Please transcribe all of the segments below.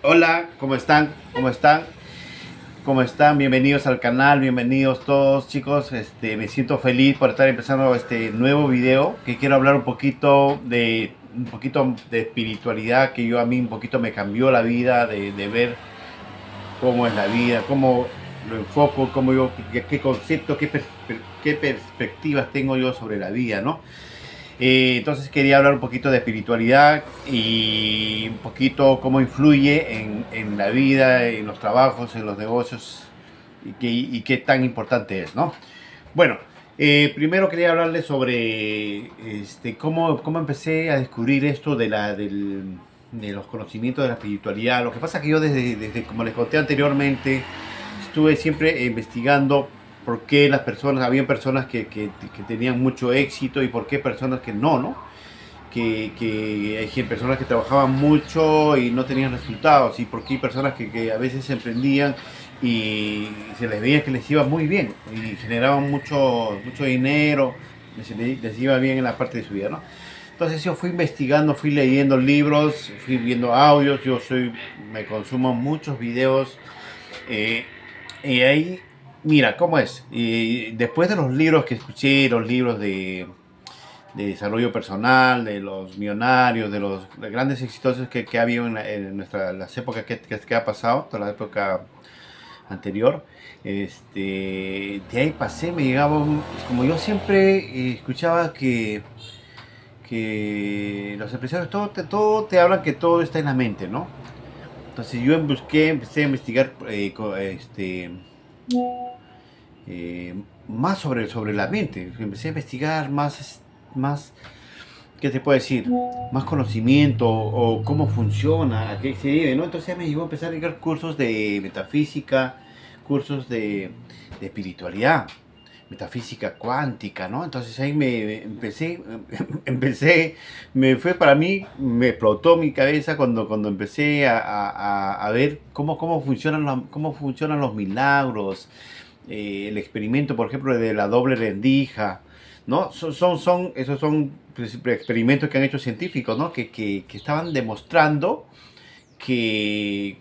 Hola, ¿cómo están? ¿Cómo están? ¿Cómo están? Bienvenidos al canal, bienvenidos todos chicos. Me siento feliz por estar empezando este nuevo video que quiero hablar un poquito de espiritualidad que a mí un poquito me cambió la vida de ver cómo es la vida, cómo lo enfoco, qué conceptos, qué perspectivas tengo yo sobre la vida, ¿no? Entonces quería hablar un poquito de espiritualidad y un poquito cómo influye en la vida, en los trabajos, en los negocios y qué tan importante es, ¿no? Bueno, primero quería hablarles sobre cómo empecé a descubrir esto de los conocimientos de la espiritualidad. Lo que pasa es que yo desde como les conté anteriormente, estuve siempre investigando por qué había personas que tenían mucho éxito y por qué personas que no, ¿no? Que hay personas que trabajaban mucho y no tenían resultados, y por qué hay personas que a veces emprendían y se les veía que les iba muy bien y generaban mucho dinero, les iba bien en la parte de su vida, ¿no? Entonces yo fui investigando, fui leyendo libros, fui viendo audios, me consumo muchos videos, eh, y ahí, mira, ¿cómo es? Y después de los libros que escuché, los libros de desarrollo personal, de los millonarios, de grandes exitosos que ha habido las épocas que ha pasado, toda la época anterior, de ahí pasé, me llegaba, como yo siempre escuchaba que los empresarios, todo te hablan que todo está en la mente, ¿no? Entonces yo empecé a investigar eh, más sobre la mente. Empecé a investigar más, ¿qué te puedo decir? Más conocimiento o cómo funciona, a qué se debe, ¿no? Entonces me llevó a empezar a llegar cursos de metafísica, cursos de espiritualidad, metafísica cuántica, ¿no? Entonces ahí empecé, para mí, me explotó mi cabeza cuando empecé a ver cómo funcionan los milagros, el experimento, por ejemplo, de la doble rendija, ¿no? Esos son experimentos que han hecho científicos, ¿no? Que estaban demostrando que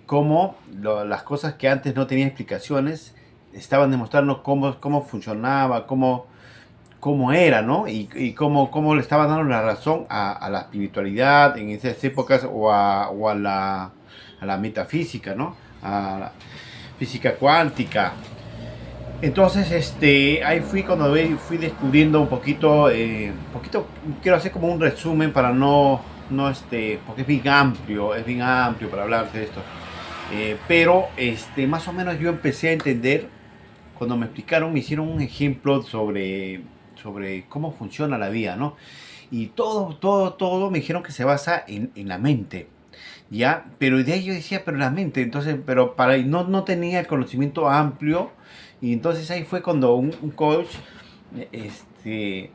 las cosas que antes no tenían explicaciones, estaban demostrando cómo funcionaba, cómo era, ¿no? Y cómo le estaban dando la razón a la espiritualidad en esas épocas o a la metafísica, ¿no? A la física cuántica. Entonces, ahí fui cuando fui descubriendo un poquito, quiero hacer como un resumen para porque es bien amplio para hablar de esto. Pero, más o menos yo empecé a entender, cuando me hicieron un ejemplo sobre cómo funciona la vida, ¿no? Y todo me dijeron que se basa en la mente. ¿Ya? Pero de ahí yo decía, pero la mente, entonces, pero no tenía el conocimiento amplio, y entonces ahí fue cuando un coach, este,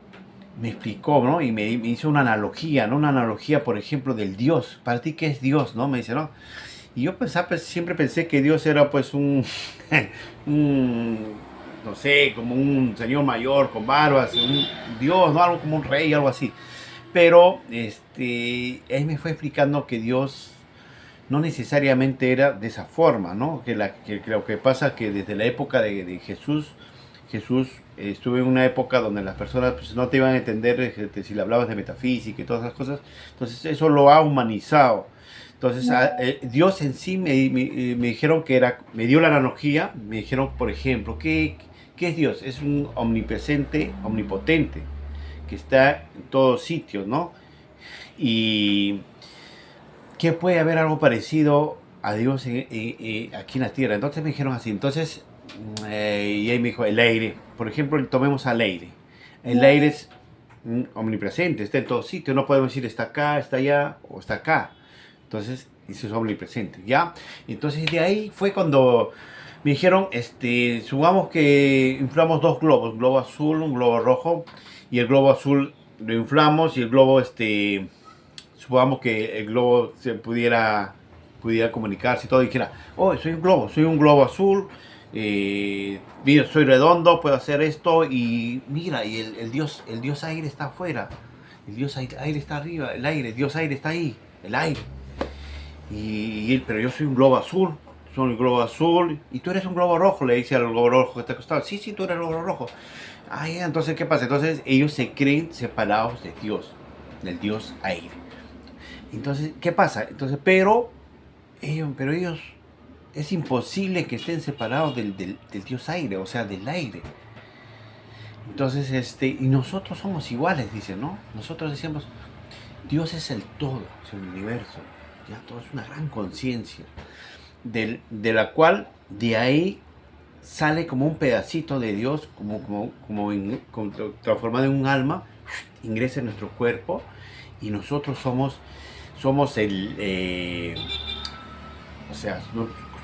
me explicó, ¿no? Y me hizo una analogía, ¿no? Una analogía, por ejemplo, del Dios. ¿Para ti qué es Dios, no? Me dice, ¿no? Y yo siempre pensé que Dios era pues un, no sé, como un señor mayor con barbas, un Dios, ¿no? Algo como un rey, algo así. Pero, él me fue explicando que Dios no necesariamente era de esa forma, ¿no? Que lo que pasa es que desde la época de Jesús estuvo en una época donde las personas pues, no te iban a entender si le hablabas de metafísica y todas esas cosas. Entonces eso lo ha humanizado. Entonces Dios en sí me dijeron me dio la analogía, me dijeron, por ejemplo, ¿qué es Dios? Es un omnipresente, omnipotente, que está en todos sitios, ¿no? Y que puede haber algo parecido a Dios aquí en la tierra. Entonces me dijeron así. Entonces, y ahí me dijo, el aire. Por ejemplo, tomemos al aire. El aire es omnipresente, está en todos sitios. No podemos decir está acá, está allá o está acá. Entonces, eso es omnipresente, ¿ya? Entonces, de ahí fue cuando me dijeron, supongamos que inflamos dos globos, un globo azul, un globo rojo, y el globo azul lo inflamos y el globo, supongamos que el globo pudiera comunicarse y todo, y dijera, oh, soy un globo azul, mira, soy redondo, puedo hacer esto, y mira, y el dios aire está afuera, el dios aire está arriba, el Dios aire está ahí, el aire. Pero yo soy un globo azul, soy un globo azul, y tú eres un globo rojo, le dice al globo rojo que está acostado. Sí, sí, tú eres el globo rojo. Ah, ya, entonces, ¿qué pasa? Entonces ellos se creen separados de Dios, del Dios aire. Entonces, ¿qué pasa? Entonces, pero ellos, es imposible que estén separados del Dios aire, o sea, del aire. Entonces, y nosotros somos iguales, dice, ¿no? Nosotros decimos, Dios es el todo, es el universo, ya, todo es una gran conciencia, de la cual, de ahí, sale como un pedacito de Dios, como transformado en un alma, ingresa en nuestro cuerpo, y nosotros somos o sea,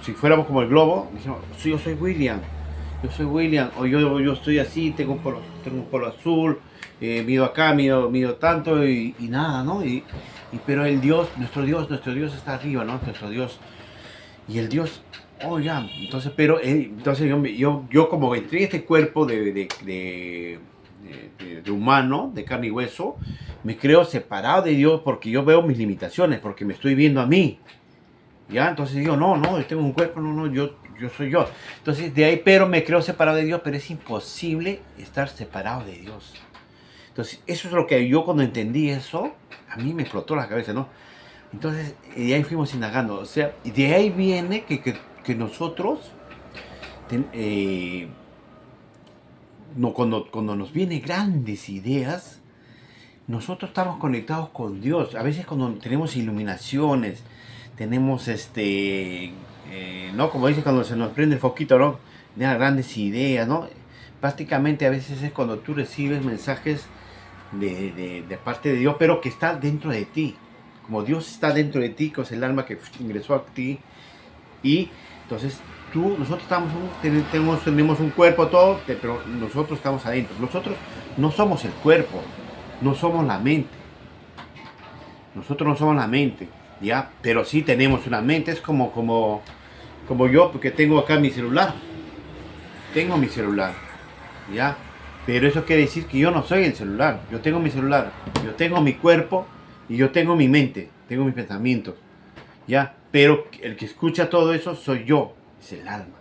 si fuéramos como el globo, dijimos, sí, yo soy William, o yo estoy así, tengo un polo azul, mido acá, mido tanto, y nada, ¿no? Pero nuestro Dios está arriba, ¿no? Nuestro Dios, y el Dios, oh ya, entonces, entonces yo como entré en este cuerpo de humano, de carne y hueso, me creo separado de Dios porque yo veo mis limitaciones, porque me estoy viendo a mí. ¿Ya? Entonces digo, no, yo tengo un cuerpo, no, yo soy yo. Entonces de ahí, pero me creo separado de Dios, pero es imposible estar separado de Dios. Entonces eso es lo que yo cuando entendí eso, a mí me explotó la cabeza, ¿no? Entonces de ahí fuimos indagando, o sea, y de ahí viene que nosotros, no, cuando nos vienen grandes ideas, nosotros estamos conectados con Dios. A veces cuando tenemos iluminaciones, tenemos ¿no? Como dice cuando se nos prende el foquito, ¿no? De grandes ideas, ¿no? Prácticamente a veces es cuando tú recibes mensajes de parte de Dios, pero que está dentro de ti. Como Dios está dentro de ti, que es el alma que ingresó a ti. Y entonces nosotros tenemos un cuerpo, todo, pero nosotros estamos adentro. Nosotros no somos el cuerpo, no somos la mente. Nosotros no somos la mente, ¿ya? Pero sí tenemos una mente. Es como yo, porque tengo acá mi celular. Tengo mi celular, ¿ya? Pero eso quiere decir que yo no soy el celular. Yo tengo mi celular, yo tengo mi cuerpo y yo tengo mi mente, tengo mis pensamientos, ¿ya? Pero el que escucha todo eso soy yo, es el alma,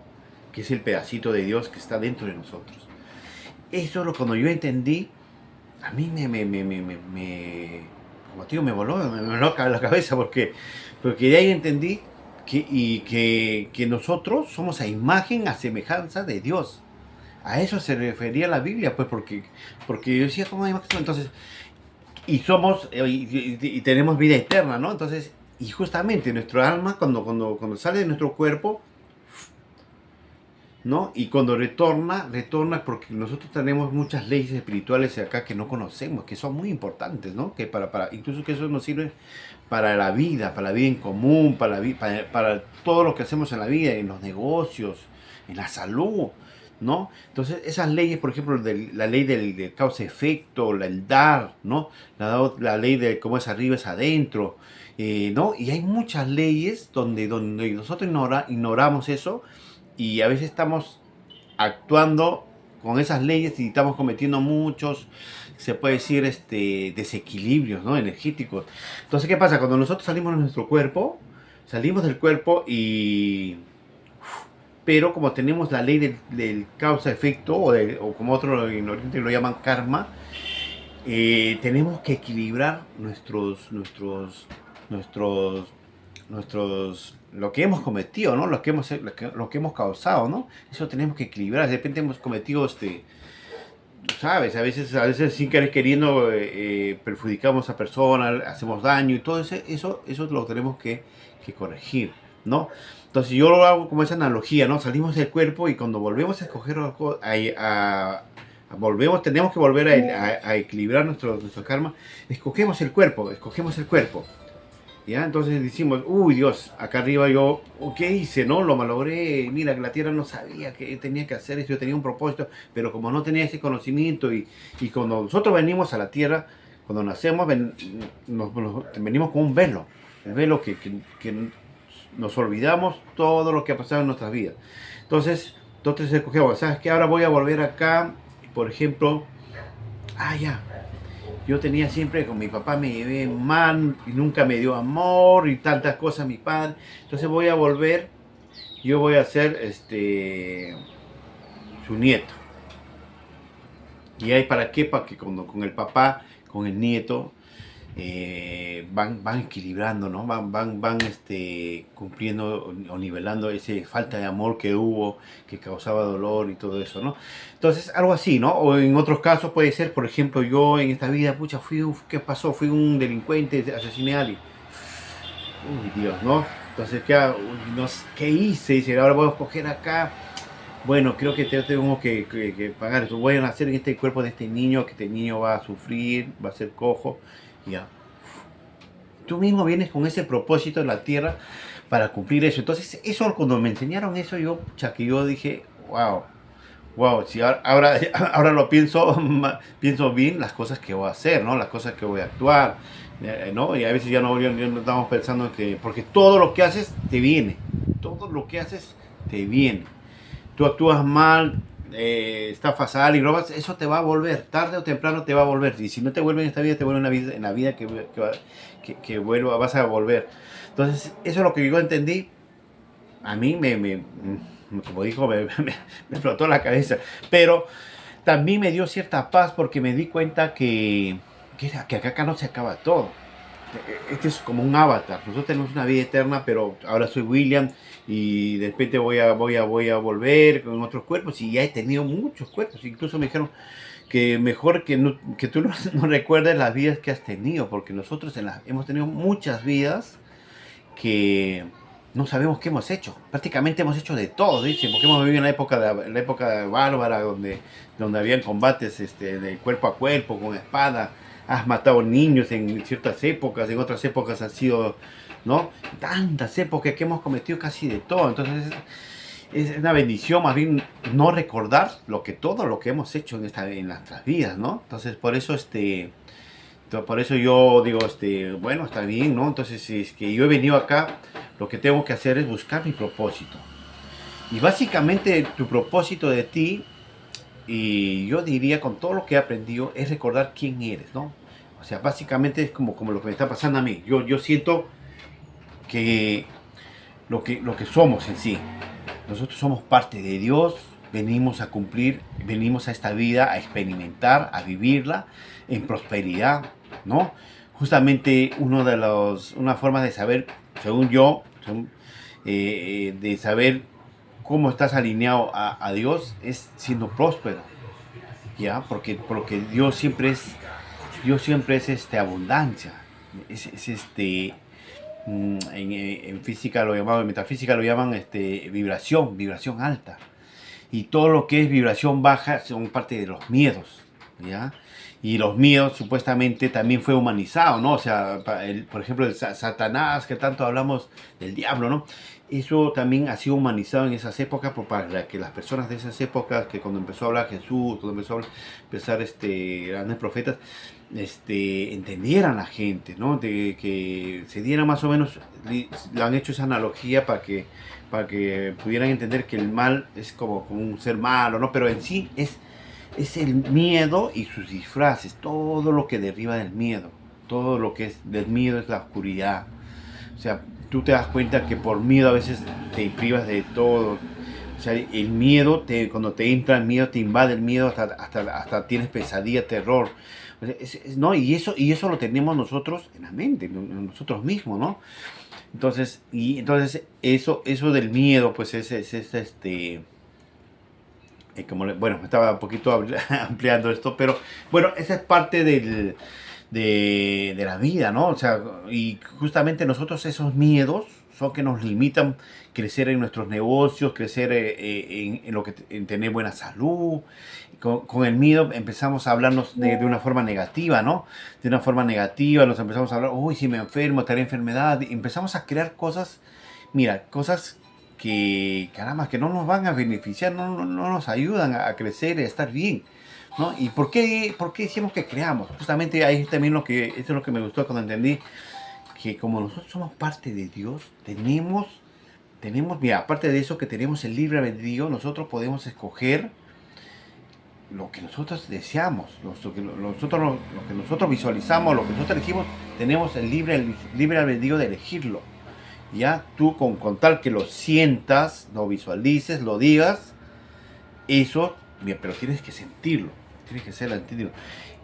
que es el pedacito de Dios que está dentro de nosotros. Eso es lo cuando yo entendí, a mí como te digo, me voló la cabeza porque de ahí entendí que nosotros somos a imagen, a semejanza de Dios. A eso se refería la Biblia, pues porque yo decía, ¿cómo hay imagen? Entonces, y somos, y tenemos vida eterna, ¿no? Entonces, y justamente nuestro alma, cuando sale de nuestro cuerpo, ¿no? Y cuando retorna porque nosotros tenemos muchas leyes espirituales acá que no conocemos, que son muy importantes, ¿no? Que incluso que eso nos sirve para la vida en común, para todo lo que hacemos en la vida, en los negocios, en la salud, ¿no? Entonces, esas leyes, por ejemplo, la ley del causa-efecto, el dar, ¿no? La ley de cómo es arriba es adentro, ¿no? Y hay muchas leyes donde nosotros ignoramos eso, y a veces estamos actuando con esas leyes y estamos cometiendo muchos, se puede decir, desequilibrios, ¿no? Energéticos. Entonces, ¿qué pasa? Cuando nosotros salimos de nuestro cuerpo, salimos del cuerpo pero como tenemos la ley del causa-efecto, o como otros en Oriente lo llaman karma, tenemos que equilibrar lo que hemos cometido, ¿no? Lo que hemos causado, ¿no? Eso tenemos que equilibrar. De repente hemos cometido, ¿sabes? A veces sin querer queriendo perjudicamos a personas, hacemos daño, y todo eso lo tenemos que corregir, ¿no? Entonces yo lo hago como esa analogía, ¿no? Salimos del cuerpo y cuando volvemos a escoger tenemos que volver a equilibrar nuestro karma. Escogemos el cuerpo. ¿Ya? Entonces decimos, uy Dios, acá arriba yo, ¿qué hice? No, lo malogré, mira que la tierra no sabía que tenía que hacer eso, yo tenía un propósito, pero como no tenía ese conocimiento, y cuando nosotros venimos a la tierra, cuando nacemos, venimos con un velo, el velo que nos olvidamos todo lo que ha pasado en nuestras vidas. Entonces escogemos, ¿sabes qué? Ahora voy a volver acá, por ejemplo, ya. Yo tenía siempre, con mi papá me llevé mal y nunca me dio amor y tantas cosas mi padre. Entonces voy a volver, yo voy a ser su nieto. ¿Y hay para qué? Para que con el papá, con el nieto, van equilibrando, ¿no? Van cumpliendo o nivelando esa falta de amor que hubo, que causaba dolor y todo eso, ¿no? Entonces, algo así, ¿no? O en otros casos puede ser, por ejemplo, yo en esta vida, pucha, ¿qué pasó? Fui un delincuente, asesiné a alguien. Uy, Dios, ¿no? Entonces, ¿qué hice? Dice, ahora voy a escoger acá. Bueno, creo que tengo que pagar esto. Voy a nacer en este cuerpo de este niño, que este niño va a sufrir, va a ser cojo. Ya. Tú mismo vienes con ese propósito en la tierra para cumplir eso. Entonces, eso cuando me enseñaron eso, que yo dije, wow, wow, si ahora lo pienso, pienso bien las cosas que voy a hacer, ¿no? Las cosas que voy a actuar, ¿no? Y a veces ya no estamos pensando en que, porque todo lo que haces te viene, todo lo que haces te viene. Tú actúas mal, estafas a alguien, robas, eso te va a volver, tarde o temprano te va a volver. Y si no te vuelve en esta vida, te vuelve en la vida que vuelva, vas a volver. Entonces, eso es lo que yo entendí. A mí como dijo, me explotó la cabeza. Pero también me dio cierta paz porque me di cuenta que acá no se acaba todo. Este es como un avatar. Nosotros tenemos una vida eterna, pero ahora soy William y de repente voy a volver con otros cuerpos y ya he tenido muchos cuerpos. Incluso me dijeron que mejor que tú no recuerdes las vidas que has tenido, porque nosotros hemos tenido muchas vidas que no sabemos qué hemos hecho. Prácticamente hemos hecho de todo, dicen, porque hemos vivido en la época bárbara, donde habían combates de cuerpo a cuerpo, con espada. Has matado niños en ciertas épocas, en otras épocas han sido, ¿no? Tantas épocas que hemos cometido casi de todo. Entonces es una bendición más bien no recordar todo lo que hemos hecho en nuestras vidas, ¿no? Entonces por eso yo digo, bueno, está bien, ¿no? Entonces, si es que yo he venido acá, lo que tengo que hacer es buscar mi propósito. Y básicamente tu propósito de ti, y yo diría con todo lo que he aprendido, es recordar quién eres, ¿no? O sea, básicamente es como lo que me está pasando a mí. Yo siento que lo que somos en sí, nosotros somos parte de Dios, venimos a cumplir, venimos a esta vida a experimentar, a vivirla en prosperidad, ¿no? Justamente una forma de saber, según yo, de saber cómo estás alineado a Dios es siendo próspero, ¿ya? Porque Dios siempre es abundancia, es en física lo llamaban, en metafísica lo llaman vibración alta. Y todo lo que es vibración baja son parte de los miedos, ¿ya? Y los miedos supuestamente también fue humanizado, ¿no? O sea, por ejemplo, el Satanás, que tanto hablamos del diablo, ¿no? Eso también ha sido humanizado en esas épocas para que las personas de esas épocas, que cuando empezó a hablar Jesús, cuando empezó a empezar grandes profetas, entendieran la gente, ¿no? De que se diera más o menos, le han hecho esa analogía para que pudieran entender que el mal es como un ser malo, ¿no? Pero en sí es el miedo y sus disfraces, todo lo que deriva del miedo, todo lo que es del miedo es la oscuridad. O sea, tú te das cuenta que por miedo a veces te privas de todo. O sea, el miedo, cuando te entra el miedo, te invade el miedo, hasta tienes pesadilla, terror. O sea, ¿no? Y eso lo tenemos nosotros en la mente, nosotros mismos, ¿no? Entonces eso del miedo, pues bueno, estaba un poquito ampliando esto, pero bueno, esa es parte de la vida, ¿no? O sea, y justamente nosotros esos miedos son que nos limitan crecer en nuestros negocios, crecer en tener buena salud. Con el miedo empezamos a hablarnos de una forma negativa, ¿no? De una forma negativa, nos empezamos a hablar, uy, si me enfermo, estaré enfermedad. Y empezamos a crear cosas, mira, cosas que, caramba, que no nos van a beneficiar, no nos ayudan a crecer, a estar bien, ¿no? ¿Y por qué decimos que creamos? Justamente ahí también esto es lo que me gustó cuando entendí que como nosotros somos parte de Dios, mira, aparte de eso que tenemos el libre albedrío, nosotros podemos escoger lo que nosotros deseamos, lo que nosotros visualizamos, lo que nosotros elegimos, tenemos el libre albedrío de elegirlo. Ya tú con tal que lo sientas, lo visualices, lo digas, eso, mira, pero tienes que sentirlo, tienes que sentirlo.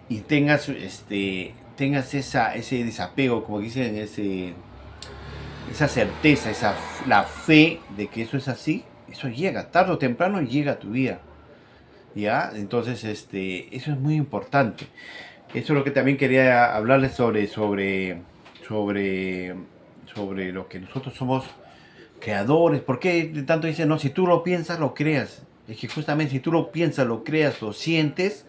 Y tengas ese desapego, como dicen, esa certeza, la fe de que eso es así, eso llega, tarde o temprano llega a tu vida. ¿Ya? Entonces, eso es muy importante. Eso es lo que también quería hablarles sobre lo que nosotros somos creadores. ¿Por qué tanto dicen, no, si tú lo piensas, lo creas? Es que justamente si tú lo piensas, lo creas, lo sientes,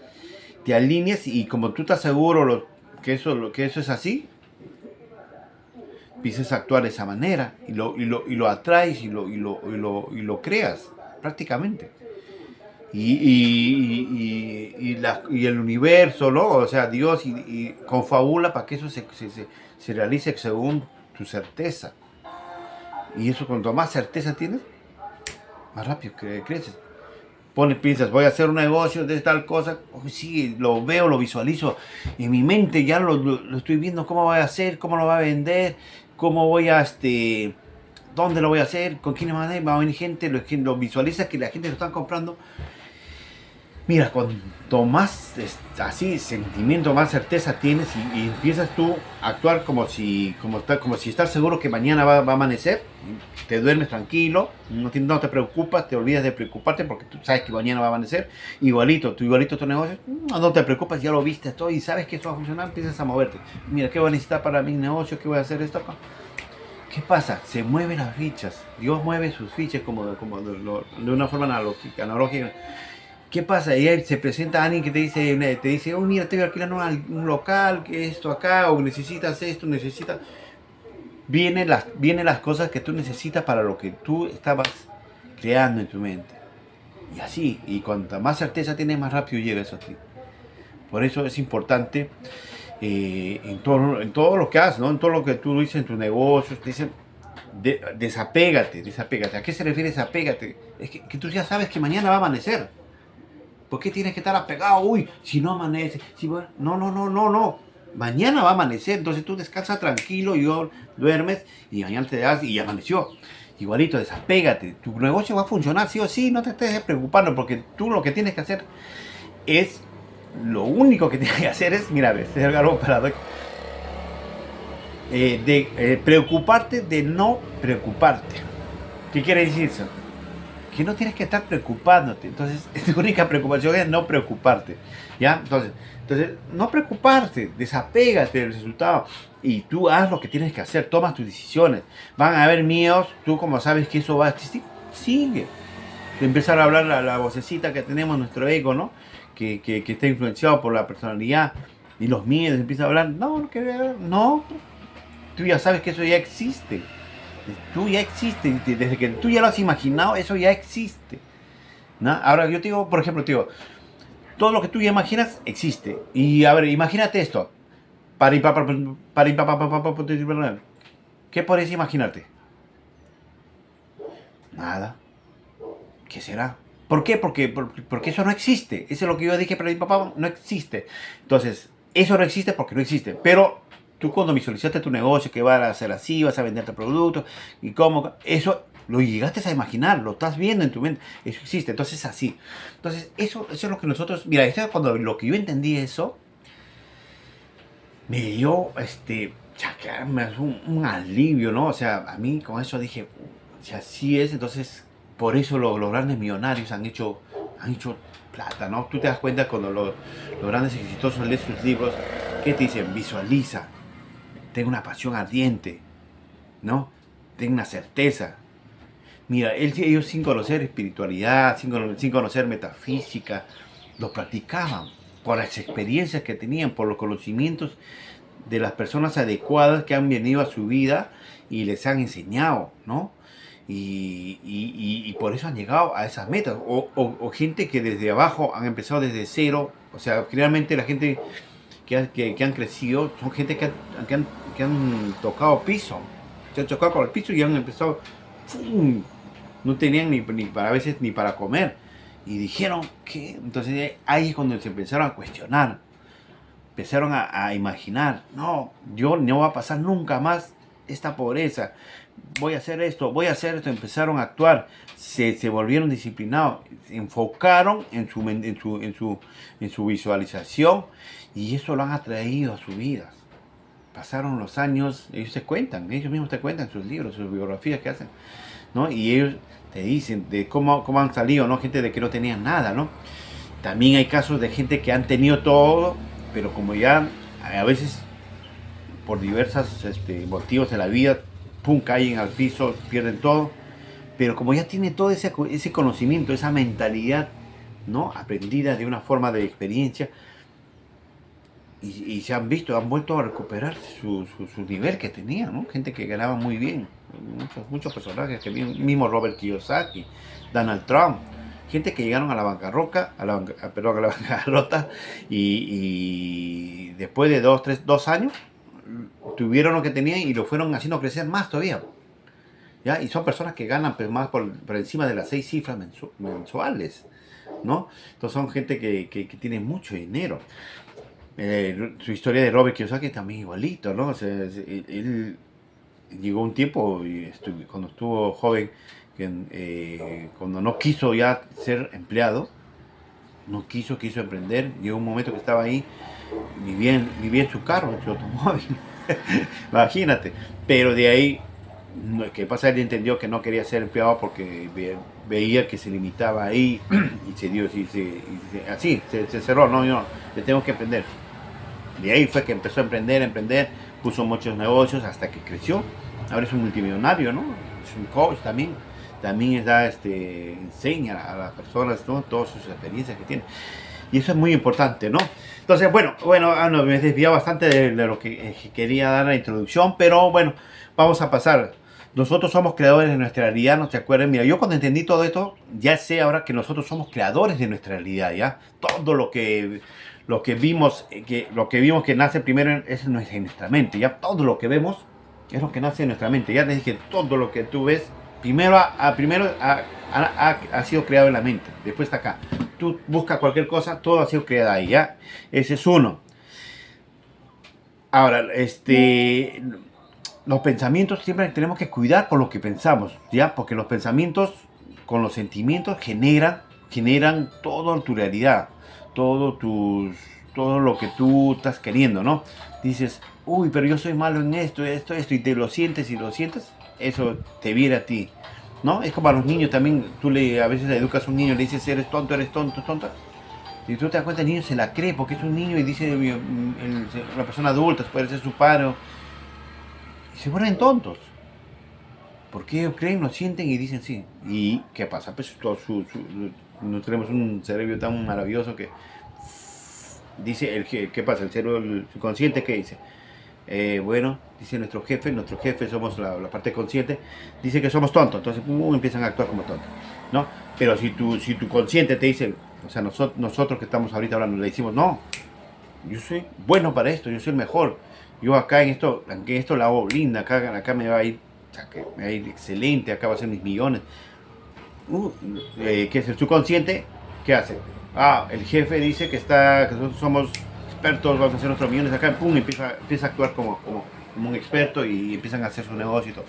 te alineas y como tú estás seguro que eso es así, empiezas a actuar de esa manera y lo atraes y lo creas prácticamente. Y el universo, ¿no? O sea, Dios y confabula para que eso se realice según tu certeza. Y eso, cuanto más certeza tienes, más rápido creces. Piensas, voy a hacer un negocio de tal cosa. Oh, sí, lo veo, lo visualizo. En mi mente ya lo estoy viendo, cómo voy a hacer, cómo lo voy a vender, cómo voy a, dónde lo voy a hacer, con quién va a venir gente, lo visualizas que la gente lo está comprando. Mira, cuanto más así sentimiento, más certeza tienes y empiezas tú a actuar como si estás seguro que mañana va a amanecer, te duermes tranquilo, no te preocupas, te olvidas de preocuparte porque tú sabes que mañana va a amanecer, igualito tu negocio, no te preocupas, ya lo viste todo y sabes que esto va a funcionar, empiezas a moverte. Mira, ¿qué voy a necesitar para mi negocio? ¿Qué voy a hacer esto? ¿Qué pasa? Se mueven las fichas, Dios mueve sus fichas como de una forma analógica. ¿Qué pasa? Y ahí se presenta alguien que te dice, oh, mira, te voy a alquilar un local, que esto acá, o necesitas esto, necesitas... Vienen las cosas que tú necesitas para lo que tú estabas creando en tu mente. Y así, y cuanta más certeza tienes, más rápido llega eso a ti. Por eso es importante en todo lo que haces, ¿no? En todo lo que tú dices en tus negocios, te dicen, desapégate. ¿A qué se refiere desapégate? Es que tú ya sabes que mañana va a amanecer. ¿Por qué tienes que estar apegado? Uy, si no amanece. No. Mañana va a amanecer. Entonces tú descansas tranquilo y duermes y mañana te das y amaneció. Igualito, desapégate. Tu negocio va a funcionar sí o sí. No te estés preocupando porque tú lo que tienes que hacer es... Lo único que tienes que hacer es, mira, es algo paradójico. Preocuparte de no preocuparte. ¿Qué quiere decir eso? Que no tienes que estar preocupándote. Entonces, tu única preocupación es no preocuparte. ¿Ya? Entonces no preocuparte, desapégate del resultado y tú haz lo que tienes que hacer, tomas tus decisiones. Van a haber miedos, tú como sabes que eso va a existir, sigue. De empezar a hablar la vocecita que tenemos, nuestro ego, ¿no? Que está influenciado por la personalidad y los miedos, empieza a hablar, no, tú ya sabes que eso ya existe. Tú ya existe, desde que tú ya lo has imaginado, eso ya existe, ¿no? Ahora yo te digo, por ejemplo, todo lo que tú ya imaginas existe. Y a ver, imagínate esto. ¿Qué podrías imaginarte? Nada. ¿Qué será? ¿Por qué? Porque eso no existe. Eso es lo que yo dije, pero mi papá no existe. Entonces, eso no existe porque no existe. Pero tú cuando visualizaste tu negocio, que va a ser así, vas a vender tu producto, y cómo, eso lo llegaste a imaginar, lo estás viendo en tu mente, eso existe, entonces es así. Entonces, eso es lo que nosotros, mira, cuando lo que yo entendí eso, me dio, un alivio, ¿no? O sea, a mí con eso dije, si así es, entonces, por eso los grandes millonarios han hecho plata, ¿no? Tú te das cuenta cuando los grandes exitosos leen sus libros, ¿qué te dicen? Visualiza, ten una pasión ardiente, ¿no? Ten una certeza. Mira, ellos sin conocer espiritualidad, sin conocer metafísica, lo practicaban por las experiencias que tenían, por los conocimientos de las personas adecuadas que han venido a su vida y les han enseñado, ¿no? Y por eso han llegado a esas metas. O gente que desde abajo han empezado desde cero. O sea, generalmente la gente que han crecido son gente que han tocado piso. Se han chocado con el piso y han empezado... ¡Fum! No tenían ni para a veces ni para comer. y dijeron, ¿qué? Entonces ahí es cuando se empezaron a cuestionar, empezaron a imaginar, no, yo no va a pasar nunca más esta pobreza, voy a hacer esto, empezaron a actuar, se volvieron disciplinados, se enfocaron en su visualización y eso lo han atraído a sus vidas. Pasaron los años, ellos mismos te cuentan sus libros, sus biografías que hacen, ¿no? Y ellos te dicen de cómo han salido, ¿no? Gente de que no tenían nada, ¿no? También hay casos de gente que han tenido todo, pero como ya a veces por diversos motivos de la vida, pum, caen al piso, pierden todo, pero como ya tiene todo ese conocimiento, esa mentalidad, ¿no? Aprendida de una forma de experiencia, y se han vuelto a recuperar su nivel que tenían, ¿no? Gente que ganaba muy bien, muchos personajes, que mismo Robert Kiyosaki, Donald Trump, gente que llegaron a la bancarrota, y después de 2 años tuvieron lo que tenían y lo fueron haciendo crecer más todavía. ¿Ya? Y son personas que ganan pues, más por encima de las 6 cifras mensuales, ¿no? Entonces son gente que tiene mucho dinero. Su historia de Robert Kiyosaki también igualito, ¿no? O sea, él llegó un tiempo, cuando estuvo joven, cuando no quiso ya ser empleado, no quiso emprender, llegó un momento que estaba ahí, vivía en su carro, en su automóvil, imagínate, pero de ahí, ¿qué pasa? Él entendió que no quería ser empleado porque veía que se limitaba ahí y se cerró, no, yo le tengo que emprender. De ahí fue que empezó a emprender, puso muchos negocios hasta que creció. Ahora es un multimillonario, ¿no? Es un coach también. También enseña a las personas, ¿no? Todas sus experiencias que tiene. Y eso es muy importante, ¿no? Entonces, bueno, no, me he desviado bastante de lo que quería dar la introducción, pero bueno, vamos a pasar. Nosotros somos creadores de nuestra realidad, ¿no te acuerdas? Mira, yo cuando entendí todo esto, ya sé ahora que nosotros somos creadores de nuestra realidad, ¿ya? Todo lo que vimos que nace primero es en nuestra mente, ya todo lo que vemos es lo que nace en nuestra mente. Ya te dije, todo lo que tú ves primero ha sido creado en la mente, después está acá. Tú buscas cualquier cosa, todo ha sido creado ahí, ya. Ese es uno. Ahora, los pensamientos siempre tenemos que cuidar con lo que pensamos, ya, porque los pensamientos con los sentimientos generan toda tu realidad, todo lo que tú estás queriendo, ¿no? Dices, uy, pero yo soy malo en esto, y te lo sientes, eso te viene a ti, ¿no? Es como a los niños también, a veces le educas a un niño, le dices, eres tonta, y tú te das cuenta, el niño se la cree porque es un niño y dice, una persona adulta, puede ser su padre, y se vuelven tontos. Porque ellos creen, lo sienten y dicen sí. ¿Y qué pasa? Pues no tenemos un cerebro tan maravilloso que dice, ¿qué pasa? El cerebro, el subconsciente, ¿qué dice? Bueno, dice nuestro jefe somos la parte consciente, dice que somos tontos, entonces empiezan a actuar como tontos, ¿no? Pero si tu consciente te dice, o sea, nosotros que estamos ahorita hablando, le decimos, no, yo soy bueno para esto, yo soy el mejor, yo acá en esto la hago linda, acá me va a ir, o sea, que me va a ir excelente, acá va a ser mis millones. ¿Qué es el subconsciente? ¿Qué hace? El jefe dice que nosotros somos expertos, vamos a hacer nuestros millones acá, pum, empieza a actuar como un experto y empiezan a hacer su negocio y todo,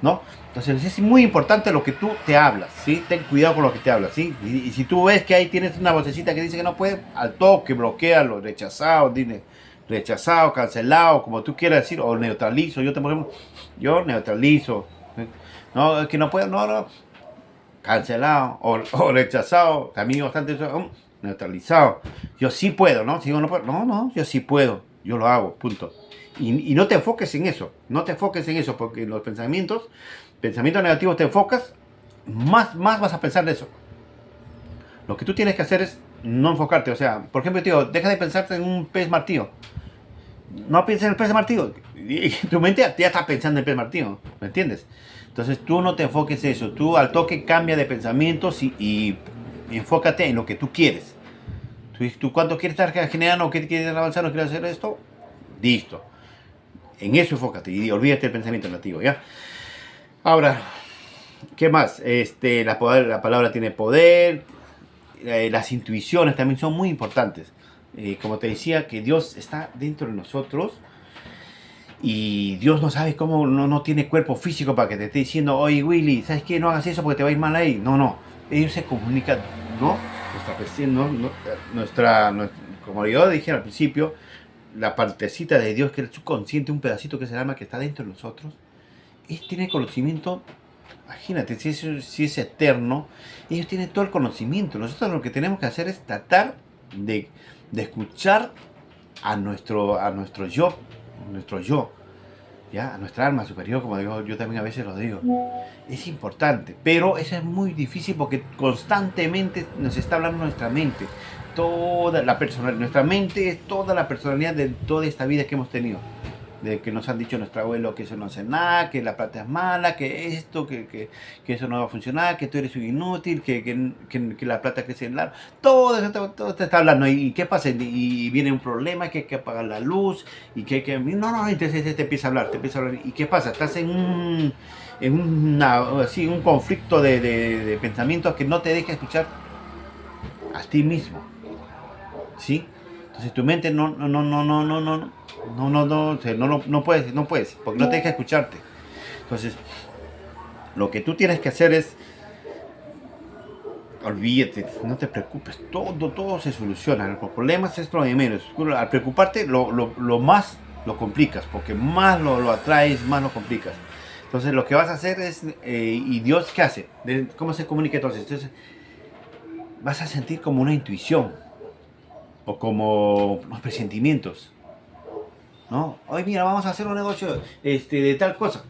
¿no? Entonces es muy importante lo que tú te hablas, ¿sí? Ten cuidado con lo que te hablas, ¿sí? Y si tú ves que ahí tienes una vocecita que dice que no puede, al toque, bloquealo, rechazado, dile rechazado, cancelado, como tú quieras decir, o neutralizo. Yo neutralizo, no, es que no puedo, no, cancelado o rechazado, también bastante neutralizado. Yo sí puedo, ¿no? Si yo no puedo, no, yo sí puedo, yo lo hago, punto. Y no te enfoques en eso, porque en los pensamientos negativos te enfocas, más vas a pensar de eso. Lo que tú tienes que hacer es no enfocarte, o sea, por ejemplo, tío, deja de pensarte en un pez martillo. No pienses en el pez martillo, y tu mente ya está pensando en el pez martillo, ¿me entiendes? Entonces tú no te enfoques en eso, tú al toque cambia de pensamientos y enfócate en lo que tú quieres. ¿Tú cuánto quieres estar generando? ¿Qué quieres avanzar? ¿No quieres hacer esto? Listo. En eso enfócate y olvídate del pensamiento negativo, ¿ya? Ahora, ¿qué más? La palabra tiene poder. las intuiciones también son muy importantes. Como te decía, que Dios está dentro de nosotros y Dios no sabe cómo, no tiene cuerpo físico para que te esté diciendo, oye Willy, ¿sabes qué? No hagas eso porque te va a ir mal ahí. No. Ellos se comunican, ¿no? Como yo dije al principio, la partecita de Dios que es el subconsciente, un pedacito que es el alma que está dentro de nosotros, tiene conocimiento. Imagínate, si es eterno, ellos tienen todo el conocimiento. Nosotros lo que tenemos que hacer es tratar de escuchar a nuestro yo, ¿ya? A nuestra alma superior, como digo, yo también a veces lo digo. Es importante, pero eso es muy difícil porque constantemente nos está hablando nuestra mente. Nuestra mente es toda la personalidad de toda esta vida que hemos tenido. De que nos han dicho nuestro abuelo que eso no hace nada, que la plata es mala, que esto, que eso no va a funcionar, que tú eres un inútil, que la plata crece en la... Todo eso todo te está hablando. ¿Y qué pasa? Y viene un problema, que hay que apagar la luz, y que... No, entonces te empieza a hablar, ¿Y qué pasa? Estás en un conflicto de pensamientos que no te deja escuchar a ti mismo, ¿sí? Entonces tu mente no puedes, porque no te deja escucharte. Entonces, lo que tú tienes que hacer es, olvídate, no te preocupes, todo se soluciona. Los problemas es lo de menos. Al preocuparte, lo más lo complicas, porque más lo atraes, más lo complicas. Entonces, lo que vas a hacer es, ¿y Dios qué hace? ¿Cómo se comunica entonces? Entonces, vas a sentir como una intuición, o como unos presentimientos, ¿no? Hoy mira, vamos a hacer un negocio de tal cosa.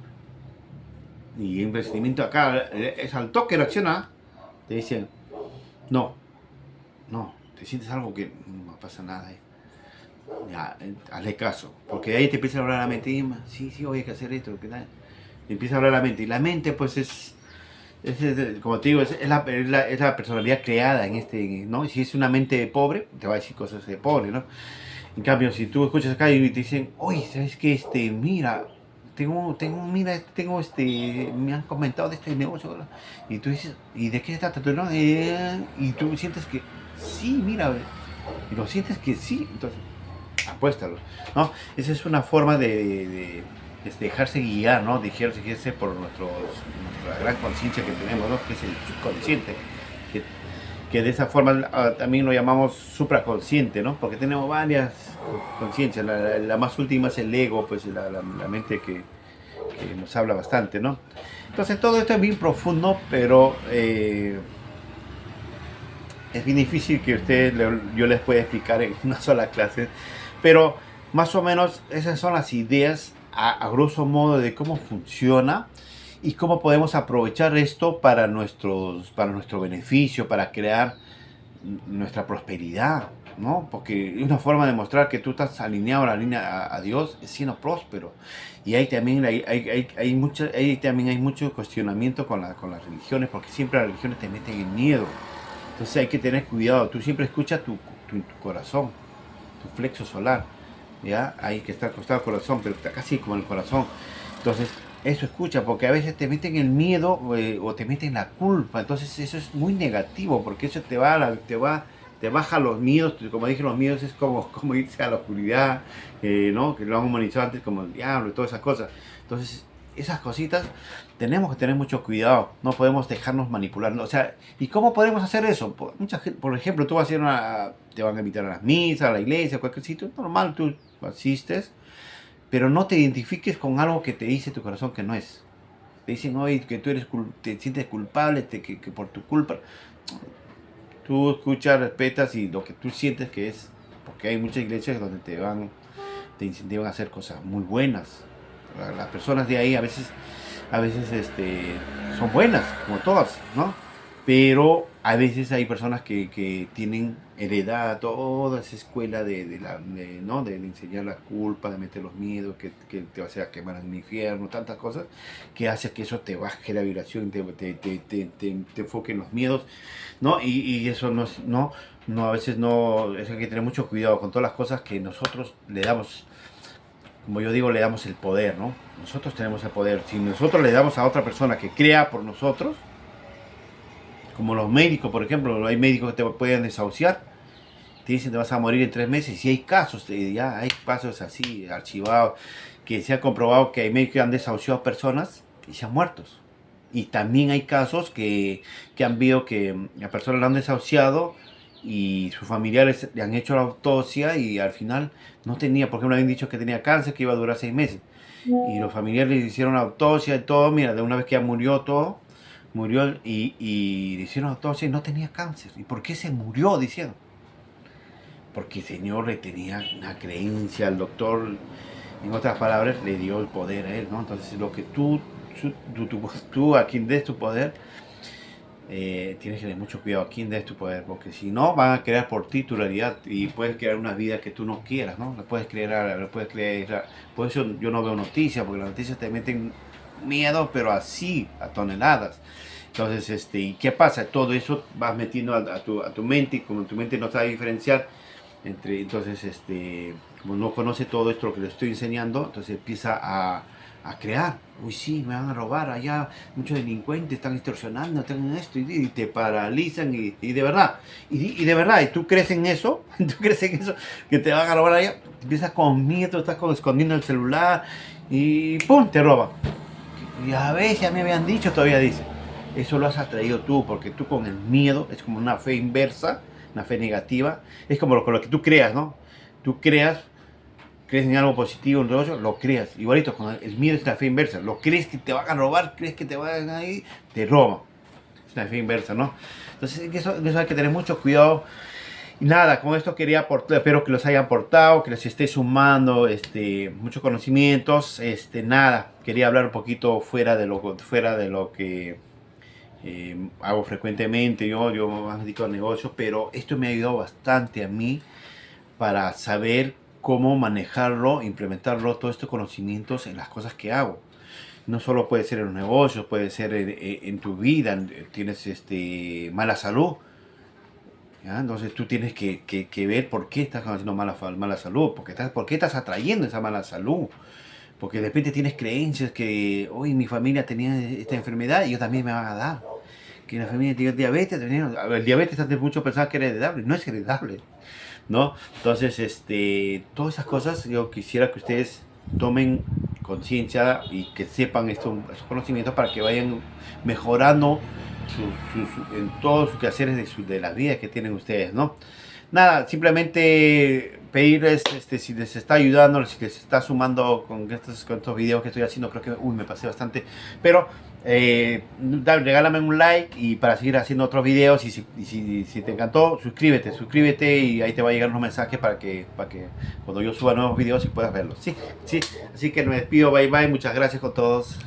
Y un presentimiento acá, es al toque reacciona, te dicen, no, te sientes algo que no pasa nada. Ya, hazle caso, porque ahí te empieza a hablar la mente, y, sí, hoy hay que hacer esto, ¿qué tal? Te empieza a hablar la mente, y la mente pues es como te digo, es la personalidad creada en ¿no? Y si es una mente pobre, te va a decir cosas de pobre, ¿no? En cambio, si tú escuchas acá y te dicen, oye, ¿sabes qué? Mira, me han comentado de este negocio, ¿no? Y tú dices, ¿y de qué se trata? ¿No? Y tú sientes que sí, mira, y lo sientes que sí, entonces, apuéstalo, ¿no? Esa es una forma de dejarse guiar, ¿no? Dejarse guiarse por nuestra gran conciencia que tenemos, ¿no? Que es el subconsciente. Que de esa forma también lo llamamos supraconsciente, ¿no? Porque tenemos varias conciencias. La más última es el ego, pues la mente que nos habla bastante, ¿no? Entonces todo esto es bien profundo, pero es bien difícil que yo les pueda explicar en una sola clase. Pero más o menos esas son las ideas a grosso modo de cómo funciona y cómo podemos aprovechar esto para nuestro beneficio, para crear nuestra prosperidad, ¿no? Porque es una forma de mostrar que tú estás alineado a la línea a Dios, es siendo próspero. Y ahí también hay mucho cuestionamiento con las religiones, porque siempre las religiones te meten en miedo. Entonces hay que tener cuidado. Tú siempre escuchas tu corazón, tu flexo solar, ¿ya? Ahí que está al costado del corazón, pero está casi como el corazón. Entonces, eso escucha, porque a veces te meten el miedo o te meten la culpa. Entonces, eso es muy negativo, porque eso te baja los miedos. Como dije, los miedos es como irse a la oscuridad, ¿no? Que lo han humanizado antes como el diablo y todas esas cosas. Entonces, esas cositas tenemos que tener mucho cuidado, no podemos dejarnos manipular. O sea, ¿y cómo podemos hacer eso? Por ejemplo, tú vas a ir te van a invitar a las misas, a la iglesia, a cualquier sitio, normal, tú asistes, pero no te identifiques con algo que te dice tu corazón que no es. Te dicen, oye, que tú te sientes culpable, que por tu culpa. Tú escuchas, respetas y lo que tú sientes que es, porque hay muchas iglesias donde te incentivan a hacer cosas muy buenas. Las personas de ahí a veces son buenas, como todas, ¿no? Pero a veces hay personas que tienen heredada toda esa escuela ¿no? de enseñar la culpa, de meter los miedos, que te vas a quemar en el infierno, tantas cosas, que hace que eso te baje la vibración, te enfoque en los miedos, ¿no? Y eso a veces no, eso hay que tener mucho cuidado con todas las cosas que nosotros le damos. Como yo digo, le damos el poder, ¿no? Nosotros tenemos el poder. Si nosotros le damos a otra persona que crea por nosotros, Como los médicos, por ejemplo, hay médicos que te pueden desahuciar, te dicen te vas a morir en 3 meses, y hay casos, ya hay casos así, archivados, que se ha comprobado que hay médicos que han desahuciado personas y se han muerto. Y también hay casos que han visto que la persona la han desahuciado y sus familiares le han hecho la autopsia y al final no tenía, por ejemplo, habían dicho que tenía cáncer, que iba a durar 6 meses. Y los familiares le hicieron la autopsia y todo, mira, de una vez que ya murió todo, murió y le hicieron la autopsia y no tenía cáncer. ¿Y por qué se murió? Diciendo. Porque el Señor le tenía una creencia al doctor, en otras palabras, le dio el poder a él, ¿no? Entonces, lo que tú a quien des tu poder, tienes que tener mucho cuidado a quien des tu poder, porque si no, van a crear por ti tu realidad y puedes crear una vida que tú no quieras, ¿no? Por eso yo no veo noticias, porque las noticias te meten miedo, pero así, a toneladas. Entonces, ¿y qué pasa? Todo eso vas metiendo a tu mente, y como tu mente no sabe diferenciar, entonces, como no conoce todo esto que le estoy enseñando, entonces empieza a crear. Uy, sí, me van a robar allá, muchos delincuentes están extorsionando, están esto, y te paralizan, y de verdad, y de verdad, y tú crees en eso, que te van a robar allá, empiezas con miedo, estás escondiendo el celular, y ¡pum!, te roban. Y a veces ya me habían dicho, todavía dice, eso lo has atraído tú, porque tú con el miedo, es como una fe inversa, una fe negativa, es como con lo que tú creas, ¿no? Tú crees en algo positivo, en negocio, lo creas. Igualito, con el miedo es la fe inversa. Lo crees que te van a robar, crees que te van a ir, te roban. Es una fe inversa, ¿no? Entonces, eso hay que tener mucho cuidado. Y nada, con esto quería aportar, espero que los haya aportado, que les esté sumando muchos conocimientos. Nada, quería hablar un poquito fuera de lo que hago frecuentemente. Yo me dedico al negocio, pero esto me ha ayudado bastante a mí para saber cómo manejarlo, implementarlo, todos estos conocimientos en las cosas que hago. No solo puede ser en los negocios, puede ser en tu vida. Tienes mala salud, ¿ya? Entonces tú tienes que ver por qué estás haciendo mala salud, por qué estás atrayendo esa mala salud. Porque de repente tienes creencias que hoy mi familia tenía esta enfermedad y yo también me van a dar. Que la familia tiene diabetes, el diabetes antes muchos pensaban que era heredable, no es heredable, ¿no? Entonces, todas esas cosas yo quisiera que ustedes tomen conciencia y que sepan estos conocimientos para que vayan mejorando en todos sus quehaceres de la vida que tienen ustedes, ¿no? Nada, simplemente pedirles si les está ayudando, si les está sumando con estos videos que estoy haciendo. Creo que me pasé bastante, pero regálame un like y para seguir haciendo otros videos. Y si te encantó, suscríbete y ahí te va a llegar unos mensajes para que cuando yo suba nuevos videos y puedas verlos. Sí, así que me despido, bye bye, muchas gracias con todos.